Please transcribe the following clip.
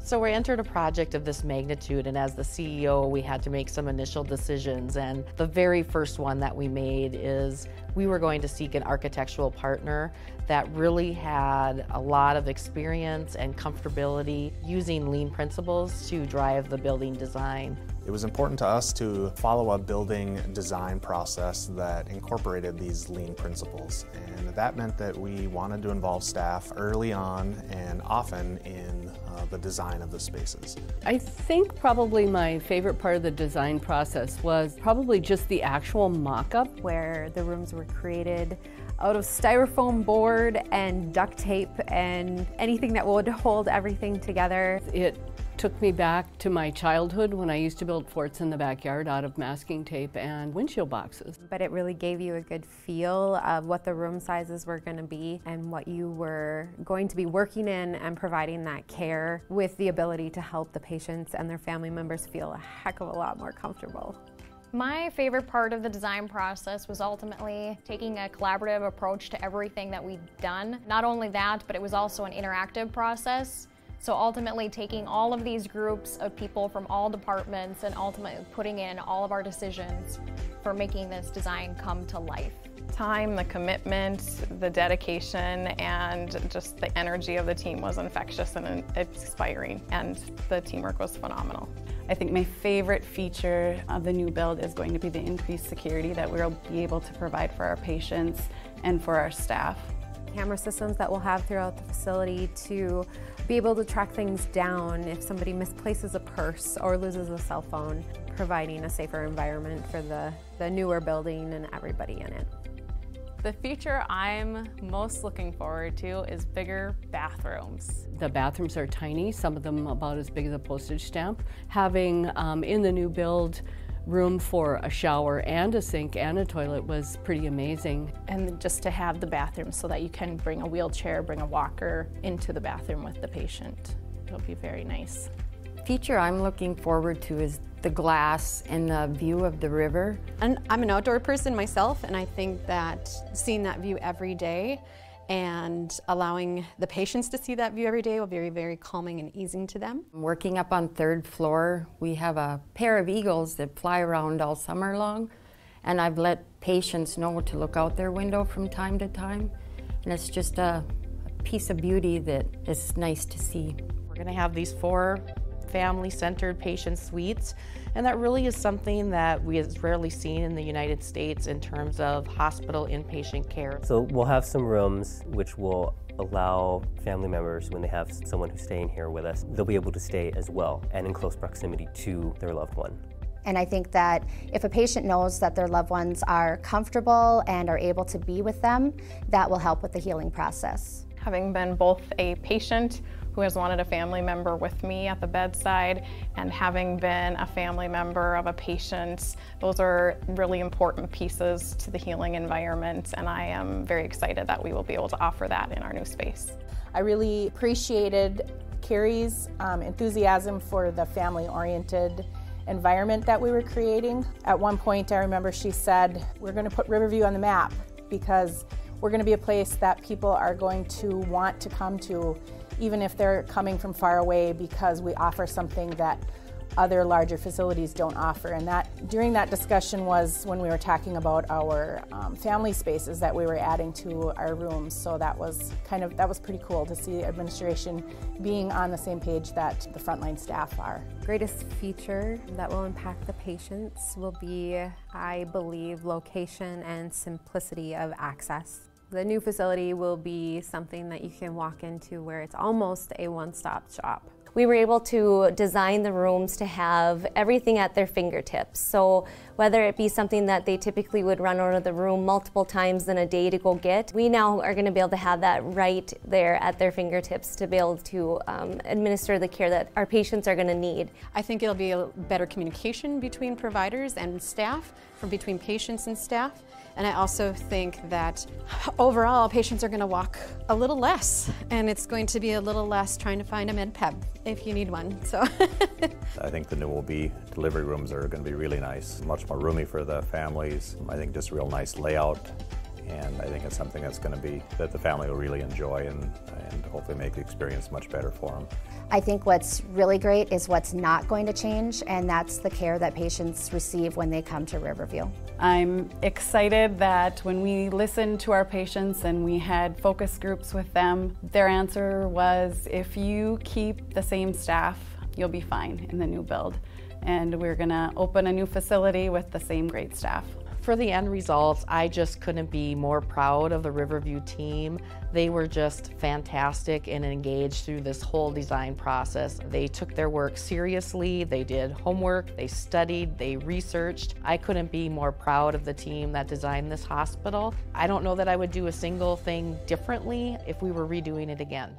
So we entered a project of this magnitude, and as the CEO, we had to make some initial decisions. And the very first one that we made is we were going to seek an architectural partner that really had a lot of experience and comfortability using lean principles to drive the building design. It was important to us to follow a building design process that incorporated these lean principles, and that meant that we wanted to involve staff early on and often in the design of the spaces. I think probably my favorite part of the design process was probably just the actual mock-up, where the rooms were created out of styrofoam board and duct tape and anything that would hold everything together. It took me back to my childhood when I used to build forts in the backyard out of masking tape and windshield boxes. But it really gave you a good feel of what the room sizes were going to be and what you were going to be working in, and providing that care with the ability to help the patients and their family members feel a heck of a lot more comfortable. My favorite part of the design process was ultimately taking a collaborative approach to everything that we'd done. Not only that, but it was also an interactive process. So ultimately taking all of these groups of people from all departments and ultimately putting in all of our decisions for making this design come to life. Time, the commitment, the dedication, and just the energy of the team was infectious and inspiring, and the teamwork was phenomenal. I think my favorite feature of the new build is going to be the increased security that we'll be able to provide for our patients and for our staff. Camera systems that we'll have throughout the facility to be able to track things down if somebody misplaces a purse or loses a cell phone, providing a safer environment for the newer building and everybody in it. The feature I'm most looking forward to is bigger bathrooms. The bathrooms are tiny, some of them about as big as a postage stamp. Having in the new build room for a shower and a sink and a toilet was pretty amazing. And just to have the bathroom so that you can bring a wheelchair, bring a walker into the bathroom with the patient. It'll be very nice. Feature I'm looking forward to is the glass and the view of the river. And I'm an outdoor person myself, and I think that seeing that view every day and allowing the patients to see that view every day will be very, very calming and easing to them. Working up on 3rd floor, we have a pair of eagles that fly around all summer long, and I've let patients know to look out their window from time to time, and it's just a piece of beauty that is nice to see. We're going to have these 4 family-centered patient suites, and that really is something that we have rarely seen in the United States in terms of hospital inpatient care. So we'll have some rooms which will allow family members, when they have someone who's staying here with us, they'll be able to stay as well and in close proximity to their loved one. And I think that if a patient knows that their loved ones are comfortable and are able to be with them, that will help with the healing process. Having been both a patient who has wanted a family member with me at the bedside, and having been a family member of a patient, those are really important pieces to the healing environment, and I am very excited that we will be able to offer that in our new space. I really appreciated Carrie's enthusiasm for the family-oriented environment that we were creating. At one point I remember she said, we're going to put Riverview on the map because we're going to be a place that people are going to want to come to, even if they're coming from far away, because we offer something that other larger facilities don't offer. And that during that discussion was when we were talking about our family spaces that we were adding to our rooms. So that was pretty cool to see the administration being on the same page that the frontline staff are. Greatest feature that will impact the patients will be, I believe, location and simplicity of access. The new facility will be something that you can walk into where it's almost a one-stop shop. We were able to design the rooms to have everything at their fingertips. So whether it be something that they typically would run out of the room multiple times in a day to go get, we now are going to be able to have that right there at their fingertips to be able to administer the care that our patients are going to need. I think it'll be a better communication between providers and staff, from between patients and staff. And I also think that overall patients are going to walk a little less, and it's going to be a little less trying to find a med peb if you need one. So I think the new OB delivery rooms are going to be really nice, much more roomy for the families. I think just a real nice layout and I think it's something that's going to be, that the family will really enjoy and hopefully make the experience much better for them. I think what's really great is what's not going to change, and that's the care that patients receive when they come to Riverview. I'm excited that when we listened to our patients and we had focus groups with them, their answer was, if you keep the same staff, you'll be fine in the new build. And we're going to open a new facility with the same great staff. For the end results, I just couldn't be more proud of the Riverview team. They were just fantastic and engaged through this whole design process. They took their work seriously, they did homework, they studied, they researched. I couldn't be more proud of the team that designed this hospital. I don't know that I would do a single thing differently if we were redoing it again.